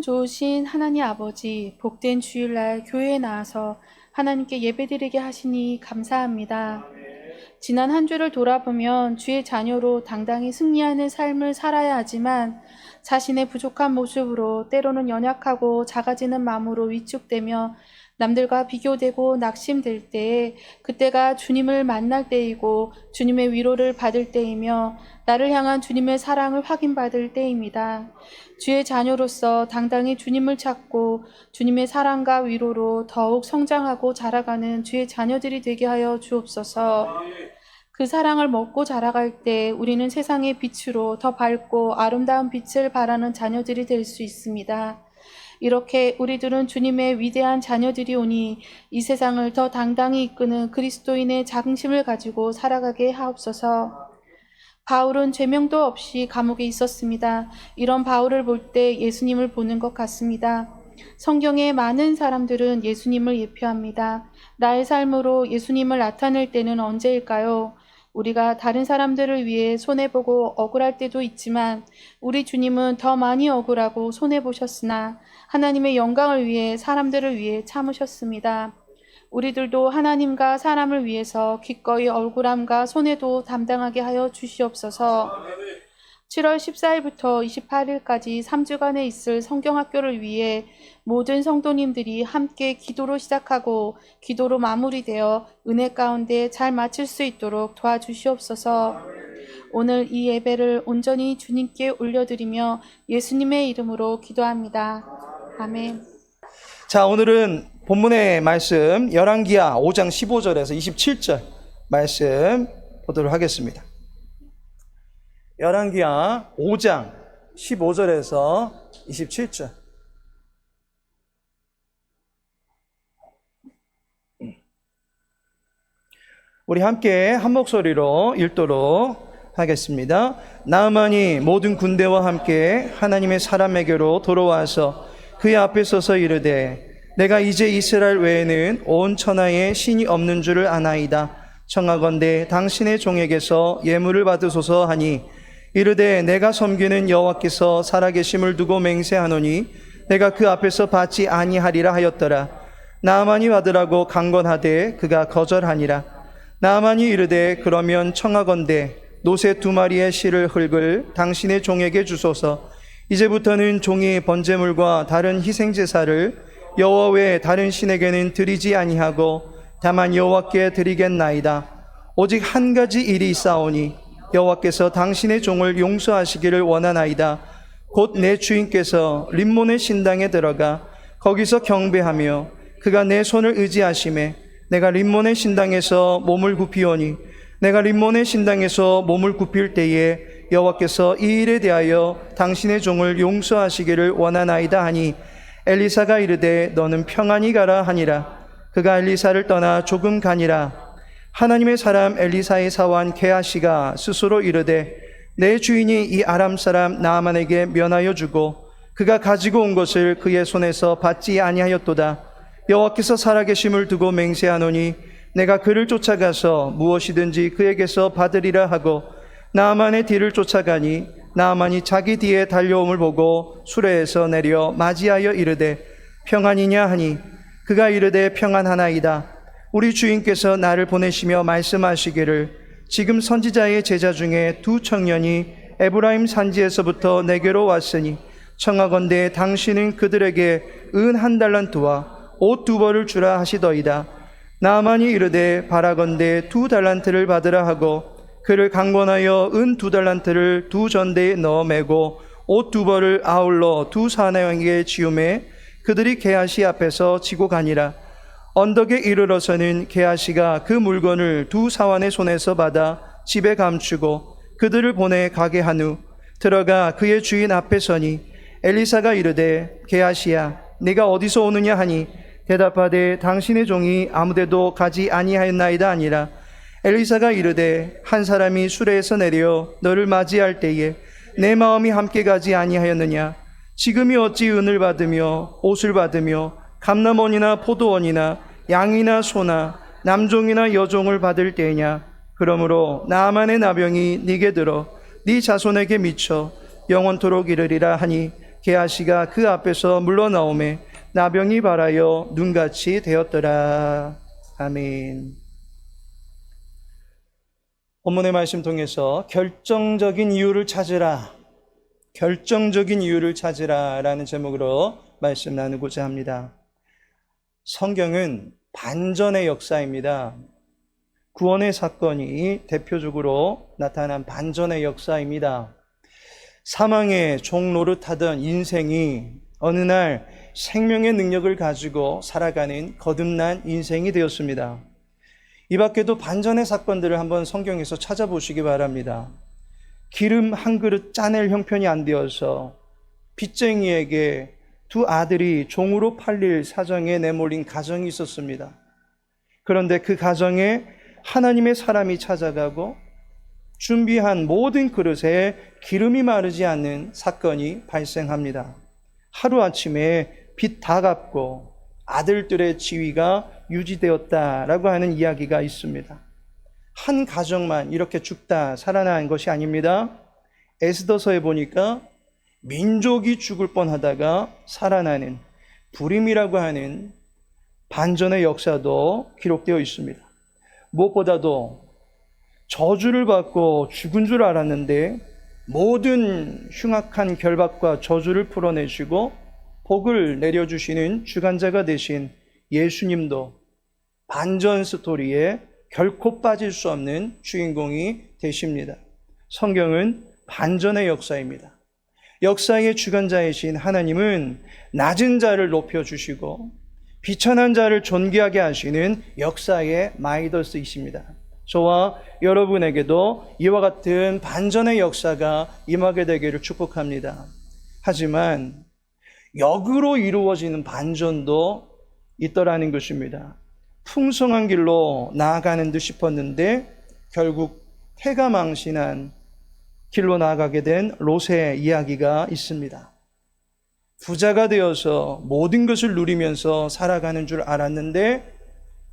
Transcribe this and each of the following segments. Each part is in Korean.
참 좋으신 하나님 아버지, 복된 주일날 교회에 나와서 하나님께 예배드리게 하시니 감사합니다. 지난 한 주를 돌아보면 주의 자녀로 당당히 승리하는 삶을 살아야 하지만 자신의 부족한 모습으로 때로는 연약하고 작아지는 마음으로 위축되며 남들과 비교되고 낙심될 때에 그때가 주님을 만날 때이고 주님의 위로를 받을 때이며 나를 향한 주님의 사랑을 확인받을 때입니다. 주의 자녀로서 당당히 주님을 찾고 주님의 사랑과 위로로 더욱 성장하고 자라가는 주의 자녀들이 되게 하여 주옵소서. 그 사랑을 먹고 자라갈 때 우리는 세상의 빛으로 더 밝고 아름다운 빛을 발하는 자녀들이 될 수 있습니다. 이렇게 우리들은 주님의 위대한 자녀들이 오니 이 세상을 더 당당히 이끄는 그리스도인의 자긍심을 가지고 살아가게 하옵소서. 바울은 죄명도 없이 감옥에 있었습니다. 이런 바울을 볼 때 예수님을 보는 것 같습니다. 성경의 많은 사람들은 예수님을 예표합니다. 나의 삶으로 예수님을 나타낼 때는 언제일까요? 우리가 다른 사람들을 위해 손해보고 억울할 때도 있지만 우리 주님은 더 많이 억울하고 손해보셨으나 하나님의 영광을 위해 사람들을 위해 참으셨습니다. 우리들도 하나님과 사람을 위해서 기꺼이 억울함과 손해도 담당하게 하여 주시옵소서. 7월 14일부터 28일까지 3주간에 있을 성경학교를 위해 모든 성도님들이 함께 기도로 시작하고 기도로 마무리되어 은혜 가운데 잘 마칠 수 있도록 도와주시옵소서. 오늘 이 예배를 온전히 주님께 올려드리며 예수님의 이름으로 기도합니다. 아멘. 자, 오늘은 본문의 말씀 열왕기하 5장 15절에서 27절 말씀 보도록 하겠습니다. 열왕기하 5장 15절에서 27절. 우리 함께 한 목소리로 읽도록 하겠습니다. 나아만이 모든 군대와 함께 하나님의 사람에게로 돌아와서 그의 앞에 서서 이르되 내가 이제 이스라엘 외에는 온 천하에 신이 없는 줄을 아나이다. 청하건대 당신의 종에게서 예물을 받으소서 하니 이르되 내가 섬기는 여호와께서 살아계심을 두고 맹세하노니 내가 그 앞에서 받지 아니하리라 하였더라. 나아만이 받으라고 강권하되 그가 거절하니라. 나아만이 이르되 그러면 청하건대 노새 2마리의 실을 흙을 당신의 종에게 주소서. 이제부터는 종이 번제물과 다른 희생제사를 여호와 외에 다른 신에게는 드리지 아니하고 다만 여호와께 드리겠나이다. 오직 한 가지 일이 있사오니 여호와께서 당신의 종을 용서하시기를 원하나이다. 곧 내 주인께서 림몬의 신당에 들어가 거기서 경배하며 그가 내 손을 의지하심에 내가 림몬의 신당에서 몸을 굽히오니 내가 림몬의 신당에서 몸을 굽힐 때에 여호와께서 이 일에 대하여 당신의 종을 용서하시기를 원하나이다 하니 엘리사가 이르되 너는 평안히 가라 하니라. 그가 엘리사를 떠나 조금 가니라. 하나님의 사람 엘리사의 사원 게하시가 스스로 이르되 내 주인이 이 아람 사람 나아만에게 면하여 주고 그가 가지고 온 것을 그의 손에서 받지 아니하였도다. 여호와께서 살아계심을 두고 맹세하노니 내가 그를 쫓아가서 무엇이든지 그에게서 받으리라 하고 나아만의 뒤를 쫓아가니 나아만이 자기 뒤에 달려옴을 보고 수레에서 내려 맞이하여 이르되 평안이냐 하니 그가 이르되 평안하나이다. 우리 주인께서 나를 보내시며 말씀하시기를 지금 선지자의 제자 중에 2 청년이 에브라임 산지에서부터 내게로 왔으니 청하건대 당신은 그들에게 은 1달란트와 옷 2벌을 주라 하시더이다. 나아만이 이르되 바라건대 2달란트를 받으라 하고 그를 강권하여 은 2달란트를 2전대에 넣어 매고 옷 2벌을 아울러 2 사내왕에게 지우매 그들이 게하시 앞에서 지고 가니라. 언덕에 이르러서는 게하시가 그 물건을 2 사환의 손에서 받아 집에 감추고 그들을 보내 가게 한 후 들어가 그의 주인 앞에 서니 엘리사가 이르되 게하시야 네가 어디서 오느냐 하니 대답하되 당신의 종이 아무데도 가지 아니하였나이다 아니라. 엘리사가 이르되 한 사람이 수레에서 내려 너를 맞이할 때에 내 마음이 함께 가지 아니하였느냐. 지금이 어찌 은을 받으며 옷을 받으며 감람원이나 포도원이나 양이나 소나 남종이나 여종을 받을 때냐. 그러므로 나아만의 나병이 네게 들어 네 자손에게 미쳐 영원토록 이르리라 하니 게하시가 그 앞에서 물러나오매 나병이 발하여 눈같이 되었더라. 아멘. 본문의 말씀 통해서 결정적인 이유를 찾으라, 결정적인 이유를 찾으라 라는 제목으로 말씀 나누고자 합니다. 성경은 반전의 역사입니다. 구원의 사건이 대표적으로 나타난 반전의 역사입니다. 사망의 종 노릇하던 인생이 어느 날 생명의 능력을 가지고 살아가는 거듭난 인생이 되었습니다. 이 밖에도 반전의 사건들을 한번 성경에서 찾아보시기 바랍니다. 기름 한 그릇 짜낼 형편이 안 되어서 빚쟁이에게 두 아들이 종으로 팔릴 사정에 내몰린 가정이 있었습니다. 그런데 그 가정에 하나님의 사람이 찾아가고 준비한 모든 그릇에 기름이 마르지 않는 사건이 발생합니다. 하루아침에 빚 다 갚고 아들들의 지위가 유지되었다라고 하는 이야기가 있습니다. 한 가정만 이렇게 죽다 살아난 것이 아닙니다. 에스더서에 보니까 민족이 죽을 뻔하다가 살아나는 불임이라고 하는 반전의 역사도 기록되어 있습니다. 무엇보다도 저주를 받고 죽은 줄 알았는데 모든 흉악한 결박과 저주를 풀어내시고 복을 내려주시는 주관자가 되신 예수님도 반전 스토리에 결코 빠질 수 없는 주인공이 되십니다. 성경은 반전의 역사입니다. 역사의 주관자이신 하나님은 낮은 자를 높여주시고 비천한 자를 존귀하게 하시는 역사의 마이더스이십니다. 저와 여러분에게도 이와 같은 반전의 역사가 임하게 되기를 축복합니다. 하지만 역으로 이루어지는 반전도 있더라는 것입니다. 풍성한 길로 나아가는 듯 싶었는데 결국 패가망신한 길로 나아가게 된 롯의 이야기가 있습니다. 부자가 되어서 모든 것을 누리면서 살아가는 줄 알았는데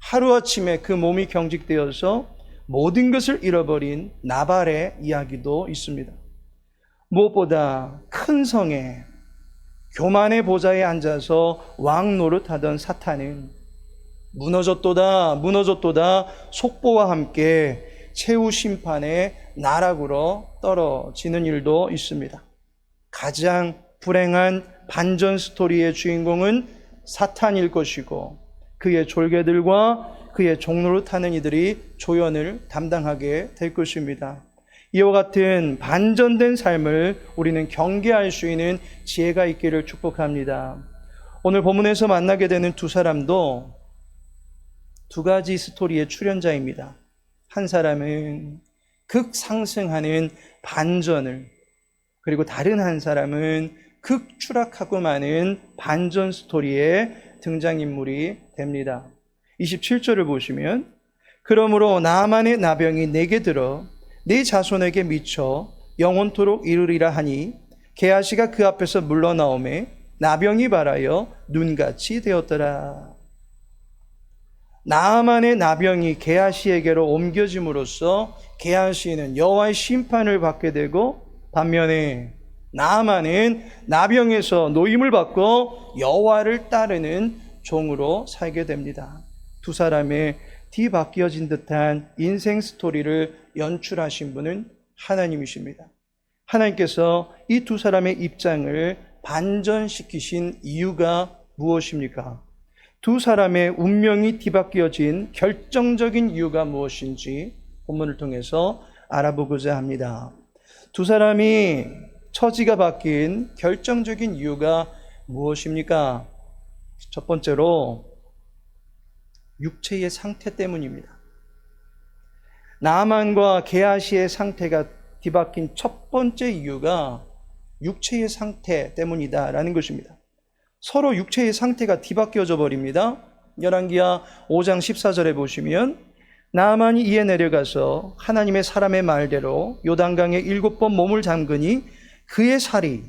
하루아침에 그 몸이 경직되어서 모든 것을 잃어버린 나발의 이야기도 있습니다. 무엇보다 큰 성에 교만의 보좌에 앉아서 왕 노릇하던 사탄은 무너졌도다 무너졌도다 속보와 함께 최후 심판의 나락으로 떨어지는 일도 있습니다. 가장 불행한 반전 스토리의 주인공은 사탄일 것이고 그의 졸개들과 그의 종노릇하는 이들이 조연을 담당하게 될 것입니다. 이와 같은 반전된 삶을 우리는 경계할 수 있는 지혜가 있기를 축복합니다. 오늘 본문에서 만나게 되는 두 사람도 두 가지 스토리의 출연자입니다. 한 사람은 극상승하는 반전을, 그리고 다른 한 사람은 극추락하고 마는 반전 스토리의 등장인물이 됩니다. 27절을 보시면 그러므로 나아만의 나병이 내게 들어 네 자손에게 미쳐 영원토록 이르리라 하니 게하시가 그 앞에서 물러나오매 나병이 발하여 눈같이 되었더라. 나아만의 나병이 게하시에게로 옮겨짐으로써 게하시는 여호와의 심판을 받게 되고 반면에 나아만은 나병에서 노임을 받고 여호와를 따르는 종으로 살게 됩니다. 두 사람의 뒤바뀌어진 듯한 인생 스토리를 연출하신 분은 하나님이십니다. 하나님께서 이 두 사람의 입장을 반전시키신 이유가 무엇입니까? 두 사람의 운명이 뒤바뀌어진 결정적인 이유가 무엇인지 본문을 통해서 알아보고자 합니다. 두 사람이 처지가 바뀐 결정적인 이유가 무엇입니까? 첫 번째로 육체의 상태 때문입니다. 나아만과 게하시의 상태가 뒤바뀐 첫 번째 이유가 육체의 상태 때문이다라는 것입니다. 서로 육체의 상태가 뒤바뀌어져 버립니다. 열왕기하 5장 14절에 보시면 나아만이 이에 내려가서 하나님의 사람의 말대로 요단강에 7번 몸을 담그니 그의 살이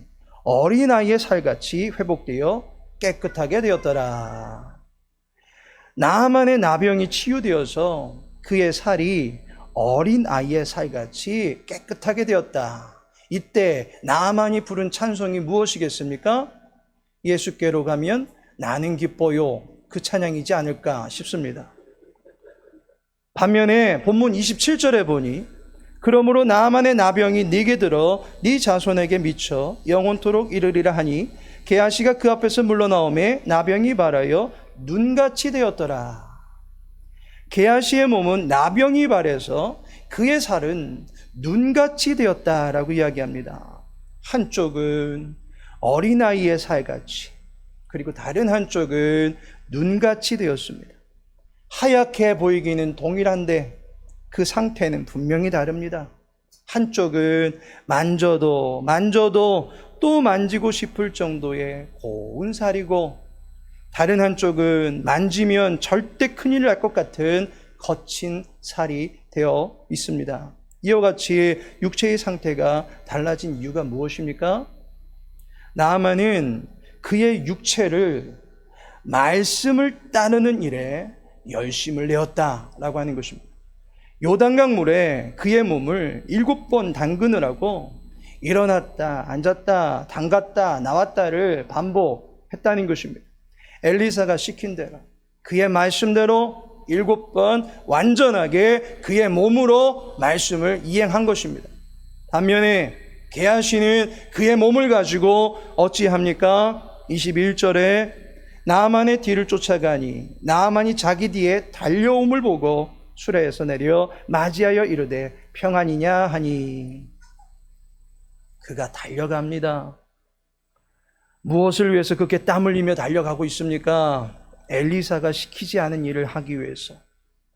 어린아이의 살같이 회복되어 깨끗하게 되었더라. 나아만의 나병이 치유되어서 그의 살이 어린아이의 살같이 깨끗하게 되었다. 이때 나아만이 부른 찬송이 무엇이겠습니까? 예수께로 가면 나는 기뻐요. 그 찬양이지 않을까 싶습니다. 반면에 본문 27절에 보니 그러므로 나아만의 나병이 네게 들어 네 자손에게 미쳐 영원토록 이르리라 하니 게하시가 그 앞에서 물러나오매 나병이 발하여 눈같이 되었더라. 게하시의 몸은 나병이 발해서 그의 살은 눈같이 되었다라고 이야기합니다. 한쪽은 어린아이의 살같이, 그리고 다른 한쪽은 눈같이 되었습니다. 하얗게 보이기는 동일한데 그 상태는 분명히 다릅니다. 한쪽은 만져도 또 만지고 싶을 정도의 고운 살이고, 다른 한쪽은 만지면 절대 큰일 날 것 같은 거친 살이 되어 있습니다. 이와 같이 육체의 상태가 달라진 이유가 무엇입니까? 나아만은 그의 육체를 말씀을 따르는 일에 열심을 내었다라고 하는 것입니다. 요단강 물에 그의 몸을 7번 담그느라고 일어났다 앉았다 담갔다 나왔다를 반복했다는 것입니다. 엘리사가 시킨 대로 그의 말씀대로 7번 완전하게 그의 몸으로 말씀을 이행한 것입니다. 반면에 게하시는 그의 몸을 가지고 어찌합니까? 21절에 나아만의 뒤를 쫓아가니 나아만이 자기 뒤에 달려옴을 보고 수레에서 내려 맞이하여 이르되 평안이냐 하니. 그가 달려갑니다. 무엇을 위해서 그렇게 땀 흘리며 달려가고 있습니까? 엘리사가 시키지 않은 일을 하기 위해서.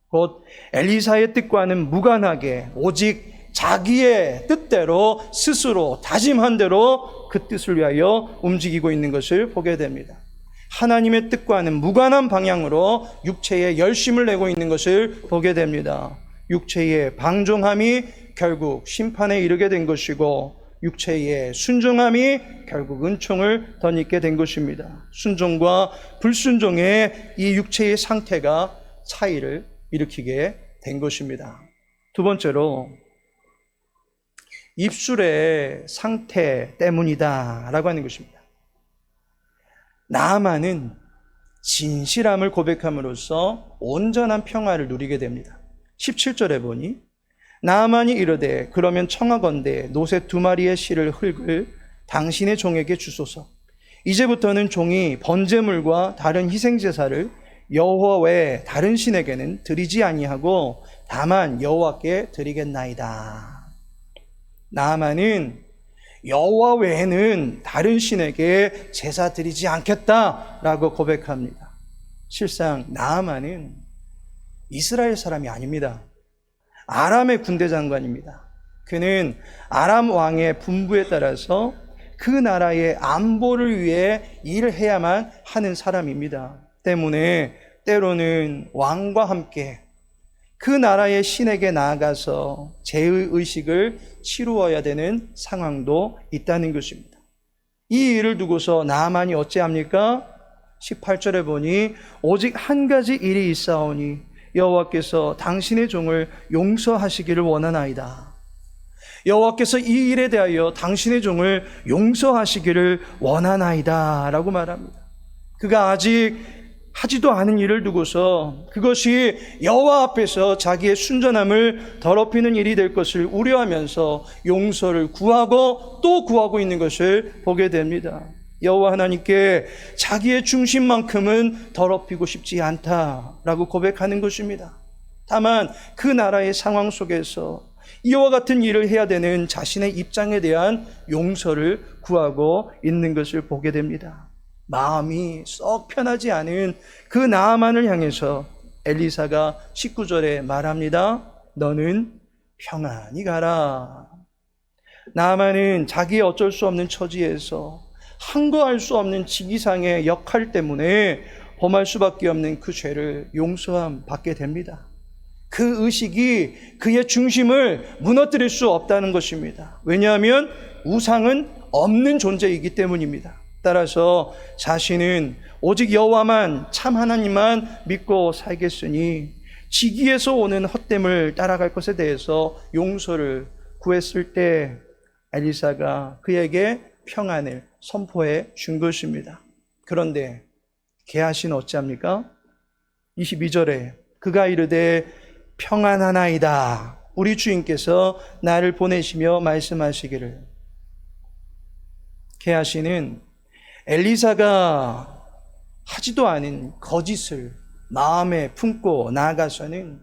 곧 엘리사의 뜻과는 무관하게 오직 자기의 뜻대로 스스로 다짐한 대로 그 뜻을 위하여 움직이고 있는 것을 보게 됩니다. 하나님의 뜻과는 무관한 방향으로 육체에 열심을 내고 있는 것을 보게 됩니다. 육체의 방종함이 결국 심판에 이르게 된 것이고, 육체의 순종함이 결국 은총을 덧입게 된 것입니다. 순종과 불순종의 이 육체의 상태가 차이를 일으키게 된 것입니다. 두 번째로, 입술의 상태 때문이다 라고 하는 것입니다. 나아만은 진실함을 고백함으로써 온전한 평화를 누리게 됩니다. 17절에 보니 나아만이 이르되 그러면 청하건대 노새 2마리의 실을 흙을 당신의 종에게 주소서. 이제부터는 종이 번제물과 다른 희생제사를 여호와 외에 다른 신에게는 드리지 아니하고 다만 여호와께 드리겠나이다. 나아만은 여호와 외에는 다른 신에게 제사 드리지 않겠다라고 고백합니다. 실상 나아만은 이스라엘 사람이 아닙니다. 아람의 군대 장관입니다. 그는 아람 왕의 분부에 따라서 그 나라의 안보를 위해 일을 해야만 하는 사람입니다. 때문에 때로는 왕과 함께 그 나라의 신에게 나아가서 제의식을 치루어야 되는 상황도 있다는 것입니다. 이 일을 두고서 나아만이 어찌합니까? 18절에 보니 오직 한 가지 일이 있사오니 여호와께서 당신의 종을 용서하시기를 원하나이다. 여호와께서 이 일에 대하여 당신의 종을 용서하시기를 원하나이다 라고 말합니다. 그가 아직 하지도 않은 일을 두고서 그것이 여호와 앞에서 자기의 순전함을 더럽히는 일이 될 것을 우려하면서 용서를 구하고 또 구하고 있는 것을 보게 됩니다. 여호와 하나님께 자기의 중심만큼은 더럽히고 싶지 않다라고 고백하는 것입니다. 다만 그 나라의 상황 속에서 이와 같은 일을 해야 되는 자신의 입장에 대한 용서를 구하고 있는 것을 보게 됩니다. 마음이 썩 편하지 않은 그 나아만을 향해서 엘리사가 19절에 말합니다. 너는 평안히 가라. 나아만은 자기의 어쩔 수 없는 처지에서 항거할 수 없는 직위상의 역할 때문에 범할 수밖에 없는 그 죄를 용서함 받게 됩니다. 그 의식이 그의 중심을 무너뜨릴 수 없다는 것입니다. 왜냐하면 우상은 없는 존재이기 때문입니다. 따라서 자신은 오직 여호와만 참 하나님만 믿고 살겠으니 지기에서 오는 헛됨을 따라갈 것에 대해서 용서를 구했을 때 엘리사가 그에게 평안을 선포해 준 것입니다. 그런데 게하시는 어찌합니까? 22절에 그가 이르되 평안하나이다. 우리 주인께서 나를 보내시며 말씀하시기를. 게하시는 엘리사가 하지도 않은 거짓을 마음에 품고 나아가서는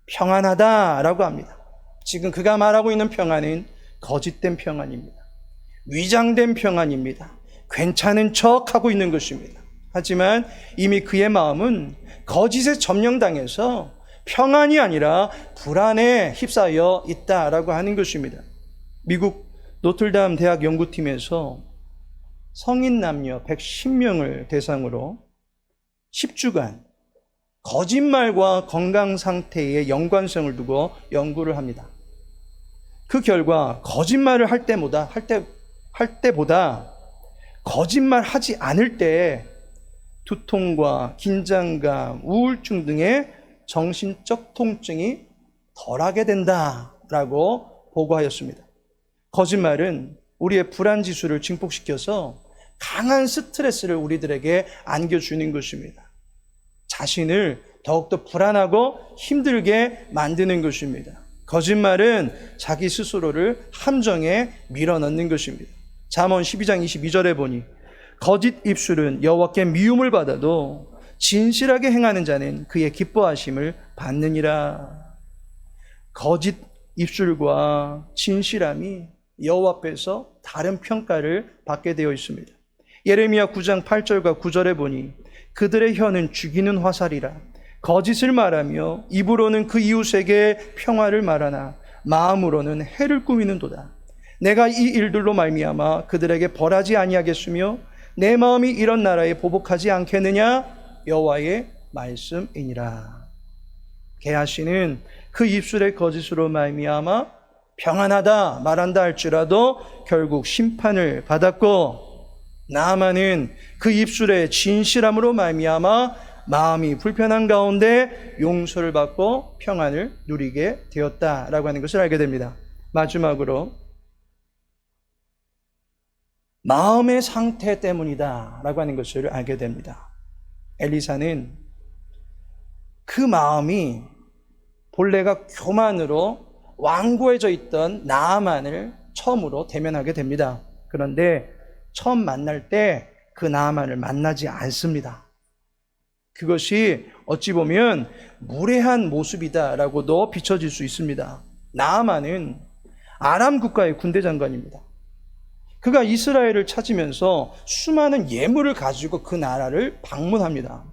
평안하다라고 합니다. 지금 그가 말하고 있는 평안은 거짓된 평안입니다. 위장된 평안입니다. 괜찮은 척하고 있는 것입니다. 하지만 이미 그의 마음은 거짓에 점령당해서 평안이 아니라 불안에 휩싸여 있다라고 하는 것입니다. 미국 노틀담 대학 연구팀에서 성인 남녀 110명을 대상으로 10주간 거짓말과 건강 상태의 연관성을 두고 연구를 합니다. 그 결과 거짓말을 할 때보다 거짓말 하지 않을 때 두통과 긴장감, 우울증 등의 정신적 통증이 덜하게 된다라고 보고하였습니다. 거짓말은 우리의 불안 지수를 증폭시켜서 강한 스트레스를 우리들에게 안겨주는 것입니다. 자신을 더욱더 불안하고 힘들게 만드는 것입니다. 거짓말은 자기 스스로를 함정에 밀어넣는 것입니다. 잠언 12장 22절에 보니 거짓 입술은 여호와께 미움을 받아도 진실하게 행하는 자는 그의 기뻐하심을 받느니라. 거짓 입술과 진실함이 여호와 앞에서 다른 평가를 받게 되어 있습니다. 예레미야 9장 8절과 9절에 보니 그들의 혀는 죽이는 화살이라 거짓을 말하며 입으로는 그 이웃에게 평화를 말하나 마음으로는 해를 꾸미는도다. 내가 이 일들로 말미암아 그들에게 벌하지 아니하겠으며 내 마음이 이런 나라에 보복하지 않겠느냐? 여호와의 말씀이니라. 게하시는 그 입술의 거짓으로 말미암아 평안하다 말한다 할지라도 결국 심판을 받았고, 나아만은 그 입술의 진실함으로 말미암아 마음이 불편한 가운데 용서를 받고 평안을 누리게 되었다라고 하는 것을 알게 됩니다. 마지막으로 마음의 상태 때문이다라고 하는 것을 알게 됩니다. 엘리사는 그 마음이 본래가 교만으로 완고해져 있던 나아만을 처음으로 대면하게 됩니다. 그런데 처음 만날 때 그 나아만을 만나지 않습니다. 그것이 어찌 보면 무례한 모습이다라고도 비춰질 수 있습니다. 나아만은 아람 국가의 군대 장관입니다. 그가 이스라엘을 찾으면서 수많은 예물을 가지고 그 나라를 방문합니다.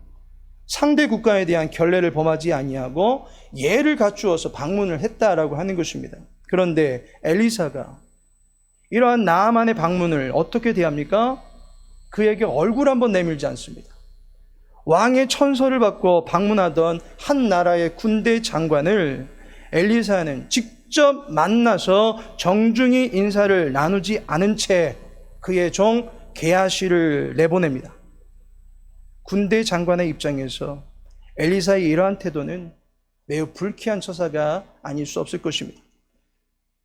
상대 국가에 대한 결례를 범하지 아니하고 예를 갖추어서 방문을 했다라고 하는 것입니다. 그런데 엘리사가 이러한 나아만의 방문을 어떻게 대합니까? 그에게 얼굴 한번 내밀지 않습니다. 왕의 천서를 받고 방문하던 한 나라의 군대 장관을 엘리사는 직접 만나서 정중히 인사를 나누지 않은 채 그의 종 게하시를 내보냅니다. 군대 장관의 입장에서 엘리사의 이러한 태도는 매우 불쾌한 처사가 아닐 수 없을 것입니다.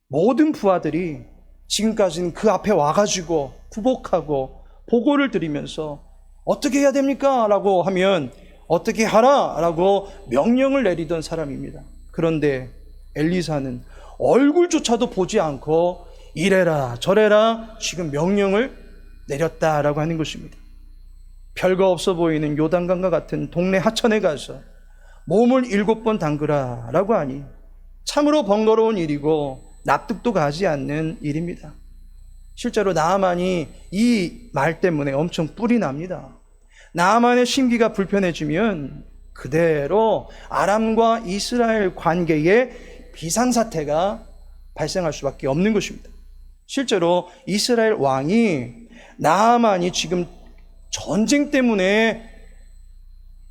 모든 부하들이 지금까지는 그 앞에 와가지고 부복하고 보고를 드리면서 어떻게 해야 됩니까? 라고 하면 어떻게 하라? 라고 명령을 내리던 사람입니다. 그런데 엘리사는 얼굴조차도 보지 않고 이래라 저래라 지금 명령을 내렸다라고 하는 것입니다. 별거 없어 보이는 요단강과 같은 동네 하천에 가서 몸을 7번 담그라 라고 하니 참으로 번거로운 일이고 납득도 가지 않는 일입니다. 실제로 나아만이 이 말 때문에 엄청 뿔이 납니다. 나아만의 심기가 불편해지면 그대로 아람과 이스라엘 관계에 비상사태가 발생할 수밖에 없는 것입니다. 실제로 이스라엘 왕이 나아만이 지금 전쟁 때문에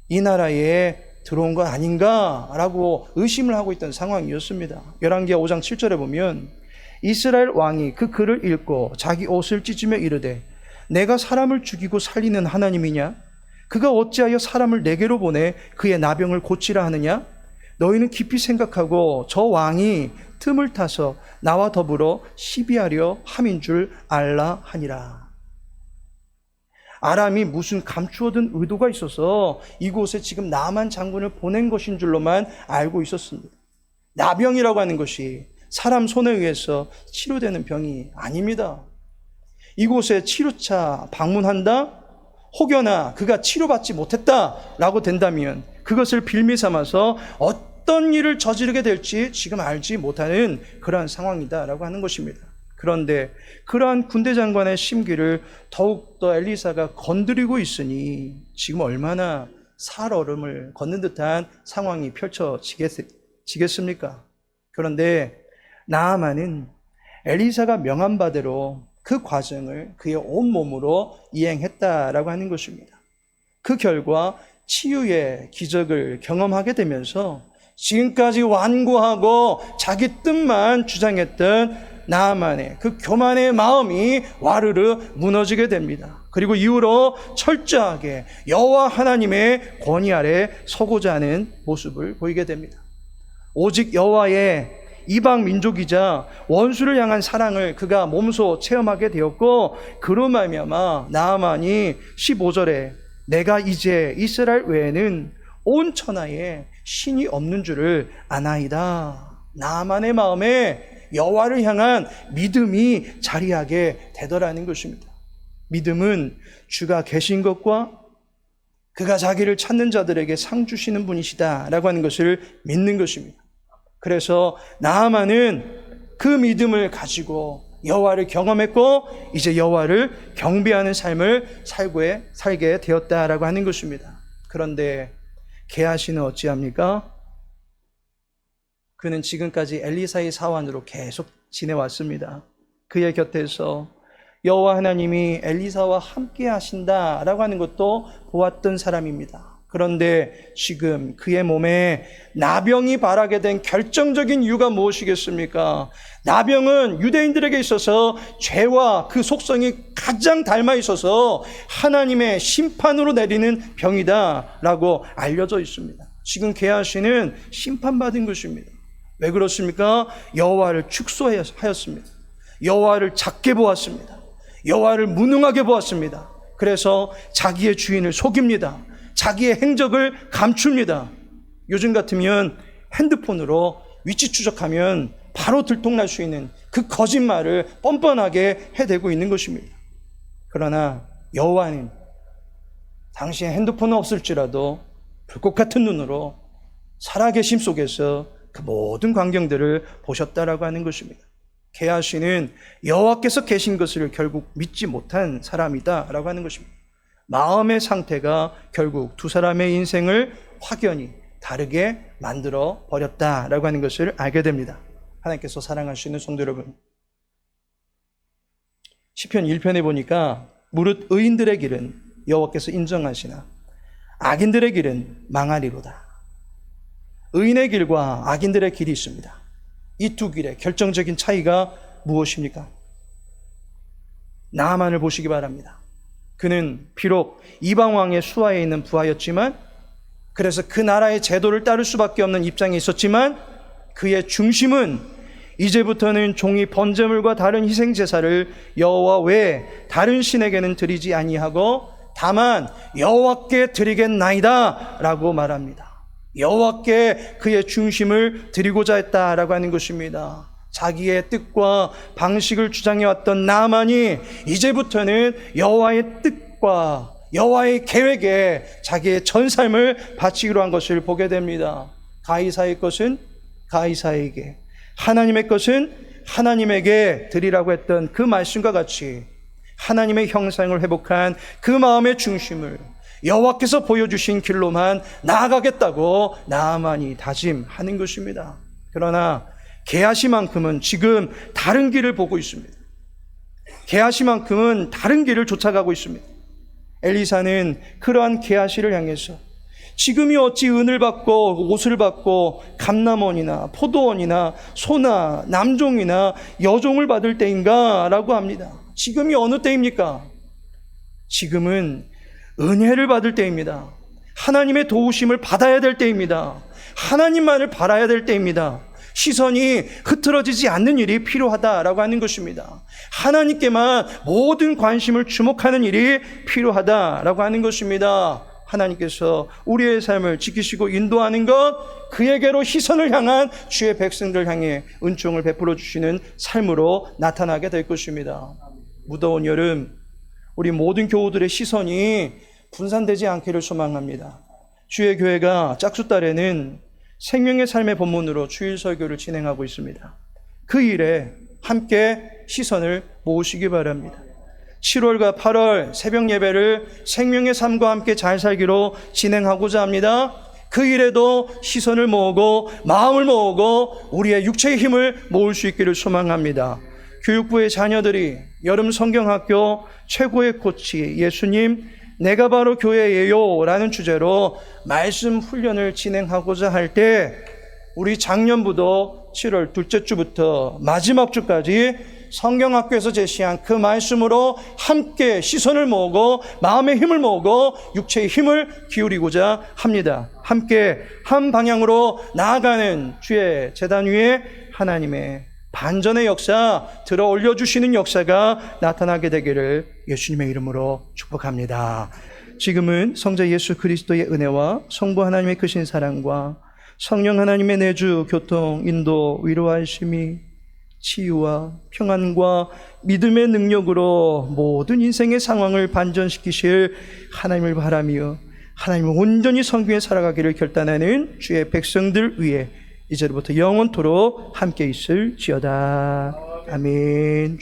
이 나라에 들어온 건 아닌가라고 의심을 하고 있던 상황이었습니다. 열왕기하 5장 7절에 보면 이스라엘 왕이 그 글을 읽고 자기 옷을 찢으며 이르되 내가 사람을 죽이고 살리는 하나님이냐? 그가 어찌하여 사람을 내게로 보내 그의 나병을 고치라 하느냐? 너희는 깊이 생각하고 저 왕이 틈을 타서 나와 더불어 시비하려 함인 줄 알라 하니라. 아람이 무슨 감추어둔 의도가 있어서 이곳에 지금 나만 장군을 보낸 것인 줄로만 알고 있었습니다. 나병이라고 하는 것이 사람 손에 의해서 치료되는 병이 아닙니다. 이곳에 치료차 방문한다? 혹여나 그가 치료받지 못했다라고 된다면 그것을 빌미 삼아서 어떤 일을 저지르게 될지 지금 알지 못하는 그러한 상황이다라고 하는 것입니다. 그런데 그러한 군대 장관의 심기를 더욱더 엘리사가 건드리고 있으니 지금 얼마나 살얼음을 걷는 듯한 상황이 펼쳐지겠습니까? 그런데 나아만은 엘리사가 명한 바대로 그 과정을 그의 온몸으로 이행했다라고 하는 것입니다. 그 결과 치유의 기적을 경험하게 되면서 지금까지 완고하고 자기 뜻만 주장했던 나아만의 그 교만의 마음이 와르르 무너지게 됩니다. 그리고 이후로 철저하게 여호와 하나님의 권위 아래 서고자 하는 모습을 보이게 됩니다. 오직 여호와의 이방 민족이자 원수를 향한 사랑을 그가 몸소 체험하게 되었고, 그로 말미암아 나아만이 15절에 내가 이제 이스라엘 외에는 온 천하에 신이 없는 줄을 아나이다. 나아만의 마음에 여호와를 향한 믿음이 자리하게 되더라는 것입니다. 믿음은 주가 계신 것과 그가 자기를 찾는 자들에게 상 주시는 분이시다라고 하는 것을 믿는 것입니다. 그래서 나아만은 그 믿음을 가지고 여호와를 경험했고 이제 여호와를 경배하는 삶을 살게 되었다라고 하는 것입니다. 그런데 게하시는 어찌합니까? 그는 지금까지 엘리사의 사환으로 계속 지내왔습니다. 그의 곁에서 여호와 하나님이 엘리사와 함께 하신다라고 하는 것도 보았던 사람입니다. 그런데 지금 그의 몸에 나병이 발하게 된 결정적인 이유가 무엇이겠습니까? 나병은 유대인들에게 있어서 죄와 그 속성이 가장 닮아 있어서 하나님의 심판으로 내리는 병이다라고 알려져 있습니다. 지금 게하시는 심판받은 것입니다. 왜 그렇습니까? 여호와를 축소하였습니다. 여호와를 작게 보았습니다. 여호와를 무능하게 보았습니다. 그래서 자기의 주인을 속입니다. 자기의 행적을 감춥니다. 요즘 같으면 핸드폰으로 위치 추적하면 바로 들통날 수 있는 그 거짓말을 뻔뻔하게 해대고 있는 것입니다. 그러나 여호와는 당시에 핸드폰은 없을지라도 불꽃 같은 눈으로 살아계심 속에서 그 모든 광경들을 보셨다라고 하는 것입니다. 게하시는 여호와께서 계신 것을 결국 믿지 못한 사람이다라고 하는 것입니다. 마음의 상태가 결국 두 사람의 인생을 확연히 다르게 만들어 버렸다라고 하는 것을 알게 됩니다. 하나님께서 사랑하시는 성도 여러분, 시편 1편에 보니까 무릇 의인들의 길은 여호와께서 인정하시나 악인들의 길은 망하리로다. 의인의 길과 악인들의 길이 있습니다. 이 두 길의 결정적인 차이가 무엇입니까? 나아만을 보시기 바랍니다. 그는 비록 이방왕의 수하에 있는 부하였지만, 그래서 그 나라의 제도를 따를 수밖에 없는 입장에 있었지만, 그의 중심은 이제부터는 종이 번제물과 다른 희생제사를 여호와 외에 다른 신에게는 드리지 아니하고 다만 여호와께 드리겠나이다 라고 말합니다. 여호와께 그의 중심을 드리고자 했다라고 하는 것입니다. 자기의 뜻과 방식을 주장해왔던 나아만이 이제부터는 여호와의 뜻과 여호와의 계획에 자기의 전 삶을 바치기로 한 것을 보게 됩니다. 가이사의 것은 가이사에게, 하나님의 것은 하나님에게 드리라고 했던 그 말씀과 같이 하나님의 형상을 회복한 그 마음의 중심을 여호와께서 보여주신 길로만 나아가겠다고 나아만이 다짐하는 것입니다. 그러나 게하시만큼은 지금 다른 길을 보고 있습니다. 게하시만큼은 다른 길을 쫓아가고 있습니다. 엘리사는 그러한 게하시를 향해서 지금이 어찌 은을 받고 옷을 받고 감남원이나 포도원이나 소나 남종이나 여종을 받을 때인가 라고 합니다. 지금이 어느 때입니까? 지금은 은혜를 받을 때입니다. 하나님의 도우심을 받아야 될 때입니다. 하나님만을 바라야 될 때입니다. 시선이 흐트러지지 않는 일이 필요하다라고 하는 것입니다. 하나님께만 모든 관심을 주목하는 일이 필요하다라고 하는 것입니다. 하나님께서 우리의 삶을 지키시고 인도하는 것, 그에게로 시선을 향한 주의 백성들 향해 은총을 베풀어 주시는 삶으로 나타나게 될 것입니다. 무더운 여름, 우리 모든 교우들의 시선이 분산되지 않기를 소망합니다. 주의 교회가 짝수달에는 생명의 삶의 본문으로 주일 설교를 진행하고 있습니다. 그 일에 함께 시선을 모으시기 바랍니다. 7월과 8월 새벽 예배를 생명의 삶과 함께 잘 살기로 진행하고자 합니다. 그 일에도 시선을 모으고 마음을 모으고 우리의 육체의 힘을 모을 수 있기를 소망합니다. 교육부의 자녀들이 여름 성경학교 최고의 코치 예수님 내가 바로 교회예요 라는 주제로 말씀 훈련을 진행하고자 할 때 우리 작년부도 7월 둘째 주부터 마지막 주까지 성경학교에서 제시한 그 말씀으로 함께 시선을 모으고 마음의 힘을 모으고 육체의 힘을 기울이고자 합니다. 함께 한 방향으로 나아가는 주의 제단 위에 하나님의 반전의 역사, 들어 올려주시는 역사가 나타나게 되기를 예수님의 이름으로 축복합니다. 지금은 성자 예수 그리스도의 은혜와 성부 하나님의 크신 사랑과 성령 하나님의 내주, 교통, 인도, 위로하심이 치유와 평안과 믿음의 능력으로 모든 인생의 상황을 반전시키실 하나님을 바라며 하나님을 온전히 섬기며 살아가기를 결단하는 주의 백성들 위에 이제부터 영원토록 함께 있을지어다. 아멘.